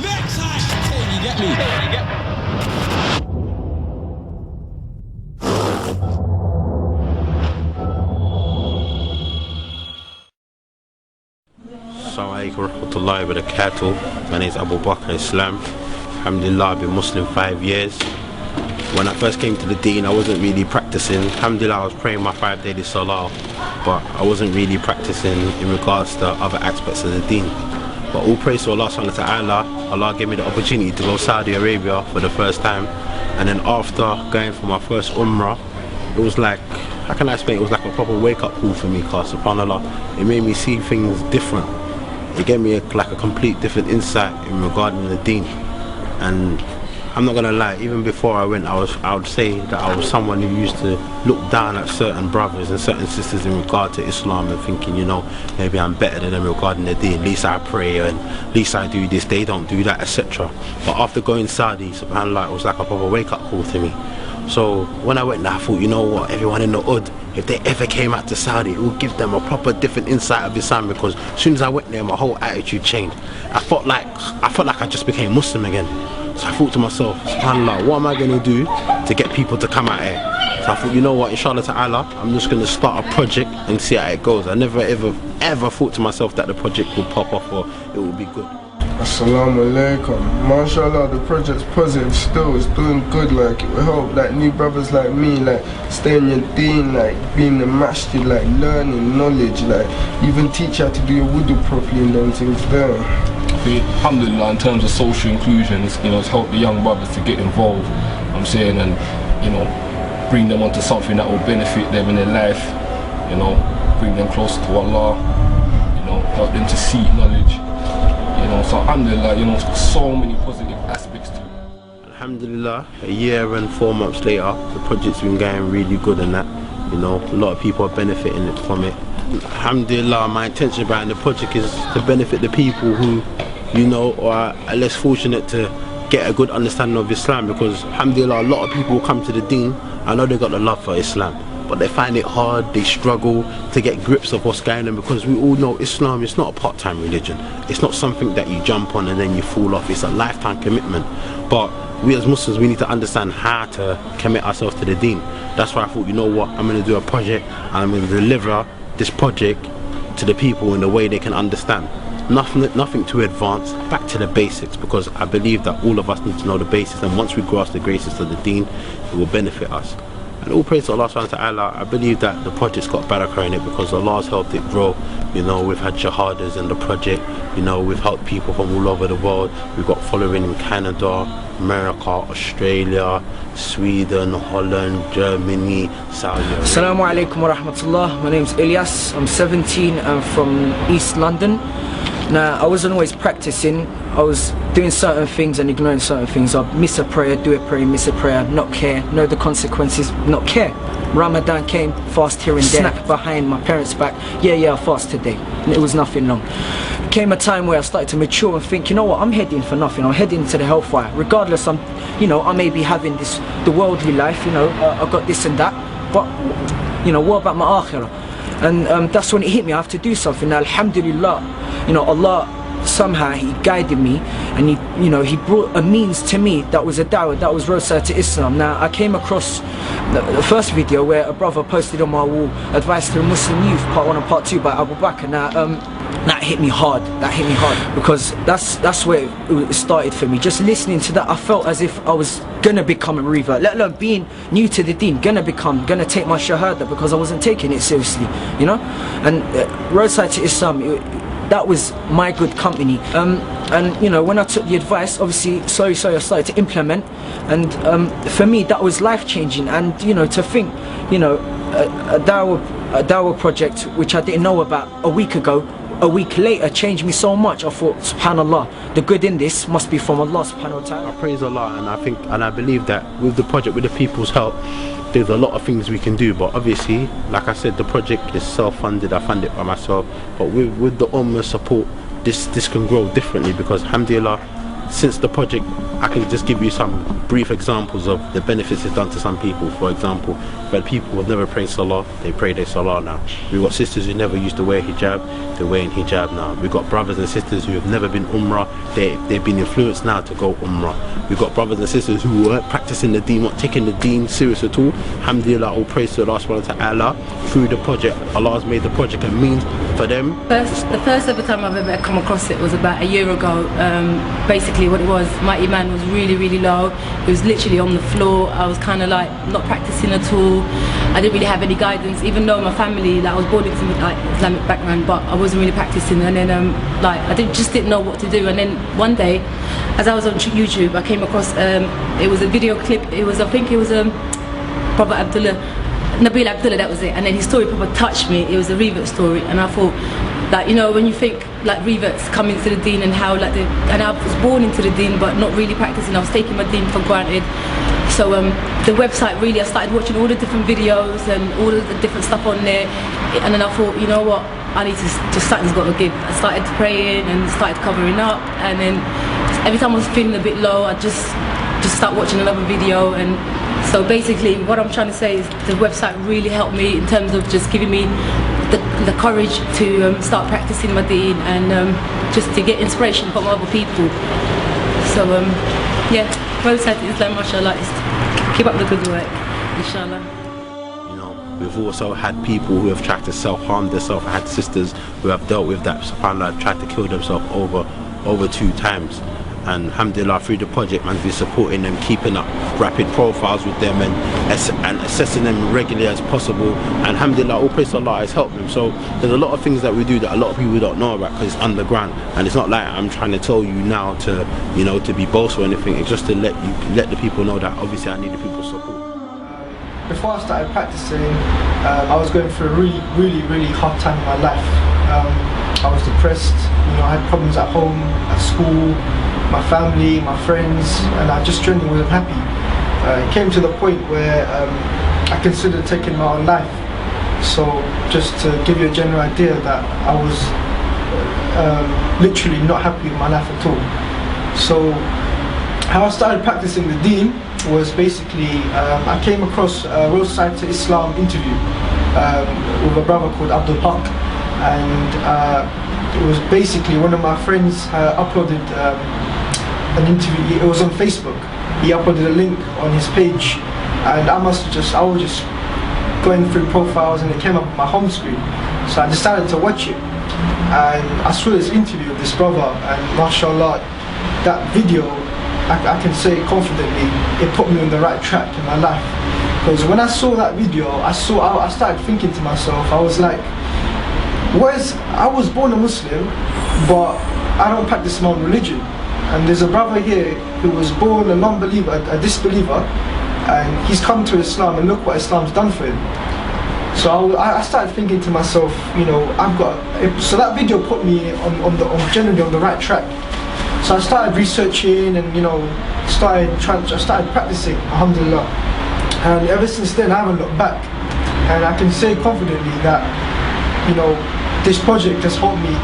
Next time. You get me? You get me? Assalamu alaikum warahmatullahi wabarakatuh. My name is Abubakr Islam. Alhamdulillah, I've been Muslim 5 years. When I first came to the deen, I wasn't really practicing. Alhamdulillah, I was praying my 5 daily salah, but I wasn't really practicing in regards to other aspects of the deen. But all praise to Allah subhanahu wa ta'ala. Allah gave me the opportunity to go to Saudi Arabia for the first time, and then after going for my first umrah, it was like, how can I explain, it was like a proper wake-up call for me, because subhanAllah, it made me see things different. It gave me like a complete different insight in regarding the deen. And I'm not gonna lie, even before I went, I would say that I was someone who used to look down at certain brothers and certain sisters in regard to Islam and thinking, you know, maybe I'm better than them regarding the deen. At least I pray, and at least I do this, they don't do that, etc. But after going Saudi, subhanAllah, it was like a proper wake-up call to me. So when I went there, I thought, you know what, everyone in the hood, if they ever came out to Saudi, it would give them a proper different insight of Islam, because as soon as I went there, my whole attitude changed. I felt like I just became Muslim again. So I thought to myself, subhanAllah, what am I going to do to get people to come out here? So I thought, you know what, inshallah ta'ala, I'm just going to start a project and see how it goes. I never ever thought to myself that the project would pop off or it would be good. Assalamu alaikum. MashaAllah, the project's positive still, it's doing good. Like, it will help like new brothers like me, like stay in your deen, like being the masjid, like learning knowledge, like even teach how to do your wudu properly and them things there. Alhamdulillah, in terms of social inclusion, it's helped the young brothers to get involved, I'm saying, and bring them onto something that will benefit them in their life, bring them closer to Allah, help them to seek knowledge. So alhamdulillah, so many positive aspects to it. Alhamdulillah, a year and 4 months later, the project's been going really good, and that, a lot of people are benefiting from it. Alhamdulillah, my intention behind the project is to benefit the people who, are less fortunate to get a good understanding of Islam, because alhamdulillah, a lot of people come to the deen. I know they got the love for Islam, but they find it hard, they struggle to get grips of what's going on, because we all know Islam is not a part-time religion. It's not something that you jump on and then you fall off. It's a lifetime commitment. But we as Muslims, we need to understand how to commit ourselves to the deen. That's why I thought, you know what, I'm going to do a project and I'm going to deliver this project to the people in a way they can understand. Nothing too advanced, back to the basics, because I believe that all of us need to know the basics, and once we grasp the graces of the deen, it will benefit us. And all praise to Allah subhanahu wa ta'ala. I believe that the project's got barakah in it, because Allah's helped it grow. We've had shahadas in the project, we've helped people from all over the world. We've got following in Canada, America, Australia, Sweden, Holland, Germany, Saudi Arabia. Assalamu alaikum wa rahmatullah. My name's Ilyas, I'm 17, I'm from East London. Now, I wasn't always practicing. I was doing certain things and ignoring certain things. I'd miss a prayer, do a prayer, miss a prayer, not care, know the consequences, not care. Ramadan came, fast here and there, snack behind my parents' back, yeah, I fast today. And it was nothing long. Came a time where I started to mature and think, you know what, I'm heading for nothing, I'm heading to the hellfire. Regardless, I may be having the worldly life, I got this and that, but, what about my akhirah? And that's when it hit me, I have to do something. Now, alhamdulillah, Allah somehow He guided me, and He brought a means to me that was a da'wah, that was roadside to Islam. Now, I came across the first video where a brother posted on my wall, advice to the Muslim youth, part 1 and part 2 by Abubakr. Now, that hit me hard, because that's where it started for me. Just listening to that, I felt as if I was gonna become a revert, let alone being new to the deen, gonna take my shahada, because I wasn't taking it seriously, and roadside to Islam, that was my good company. And when I took the advice, obviously slowly I started to implement, and for me that was life-changing. And to think, a dawah project which I didn't know about a week ago, a week later changed me so much. I thought, subhanallah, the good in this must be from Allah subhanahu wa ta'ala. I praise Allah, and I believe that with the project, with the people's help, there's a lot of things we can do. But obviously, like I said, the project is self-funded. I fund it by myself, but with the Ummah support, this can grow differently, because alhamdulillah, since the project, I can just give you some brief examples of the benefits it's done to some people. For example, where people who have never prayed Salah, they pray their Salah now. We've got sisters who never used to wear hijab, they're wearing hijab now. We've got brothers and sisters who have never been Umrah, they've been influenced now to go Umrah. We've got brothers and sisters who weren't practicing the deen, not taking the deen serious at all. Alhamdulillah, all praise to Allah subhanahu wa ta'ala. Through the project, Allah has made the project a means for them. The first ever time I've ever come across it was about a year ago. Basically what it was, my iman was really low. It was literally on the floor. I was kind of like not practicing at all. I didn't really have any guidance, even though my family, like I was born into like Islamic background, but I wasn't really practicing. And then like I just didn't know what to do. And then one day, as I was on YouTube, I came across it was a video clip. I think it was Brother Nabil Abdullah, that was it. And then his story probably touched me. It was a revert story, and I thought, like, you know, when you think like reverts come into the deen and how like and I was born into the deen but not really practicing. I was taking my deen for granted. So the website, really, I started watching all the different videos and all of the different stuff on there, and then I thought, you know what, I need to just, something's got to give. I started praying and started covering up, and then every time I was feeling a bit low, I just start watching another video. And so basically what I'm trying to say is the website really helped me in terms of just giving me the courage to start practicing my deen and just to get inspiration from other people. So yeah, website Islam, mashallah, is keep up the good work, inshallah. You know, we've also had people who have tried to self-harm themselves. I had sisters who have dealt with that, subhanAllah, tried to kill themselves over 2 times. And alhamdulillah, through the project, man, we're supporting them, keeping up rapid profiles with them and assessing them regularly as possible. And alhamdulillah, all praise to Allah has helped them. So there's a lot of things that we do that a lot of people don't know about because it's underground. And it's not like I'm trying to tell you now to, you know, to be boastful or anything. It's just to let the people know that obviously I need the people's support. Before I started practicing, I was going through a really hard time in my life. I was depressed, you know, I had problems at home, at school, my family, my friends, and I just generally wasn't happy. It came to the point where I considered taking my own life. So just to give you a general idea that I was literally not happy with my life at all. So how I started practicing the deen was basically, I came across a Revert Islam interview with a brother called Abubakr, and it was basically one of my friends uploaded an interview. It was on Facebook. He uploaded a link on his page, and I was just going through profiles, and it came up on my home screen. So I decided to watch it, and I saw this interview with this brother, and mashallah, that video, I can say confidently, it put me on the right track in my life. Because when I saw that video, I started thinking to myself, I was like, I was born a Muslim, but I don't practice my own religion. And there's a brother here who was born a non-believer, a disbeliever, and he's come to Islam, and look what Islam's done for him. So I started thinking to myself, you know, so that video put me generally on the right track. So I started researching, and you know, I started practicing, alhamdulillah. And ever since then, I haven't looked back. And I can say confidently that, you know, this project has helped me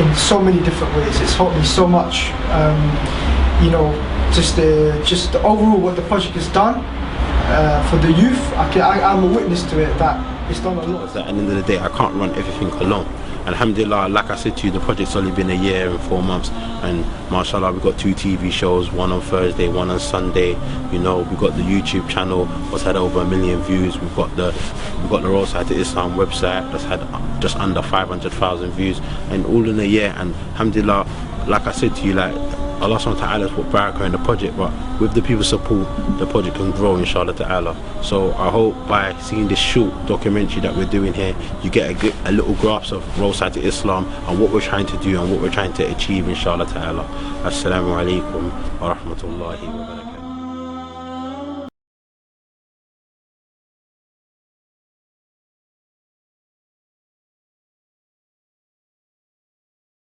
in so many different ways. It's helped me so much. You know, just the overall what the project has done for the youth. I'm a witness to it that it's done a lot. At the end of the day, I can't run everything alone. Alhamdulillah, like I said to you, the project's only been a year and 4 months, and mashallah, we've got 2 TV shows, one on Thursday, one on Sunday. You know, we've got the YouTube channel that's had over 1 million views. We've got the Revert Islam website that's had just under 500,000 views, and all in a year. And alhamdulillah, like I said to you, like Allah subhanahu wa ta'ala has put barakah in the project, but with the people's support, the project can grow, inshallah ta'ala. So I hope by seeing this short documentary that we're doing here, you get a little grasp of Revert Islam and what we're trying to do and what we're trying to achieve, inshallah ta'ala. Assalamu alaikum wa rahmatullahi wa barakatuh.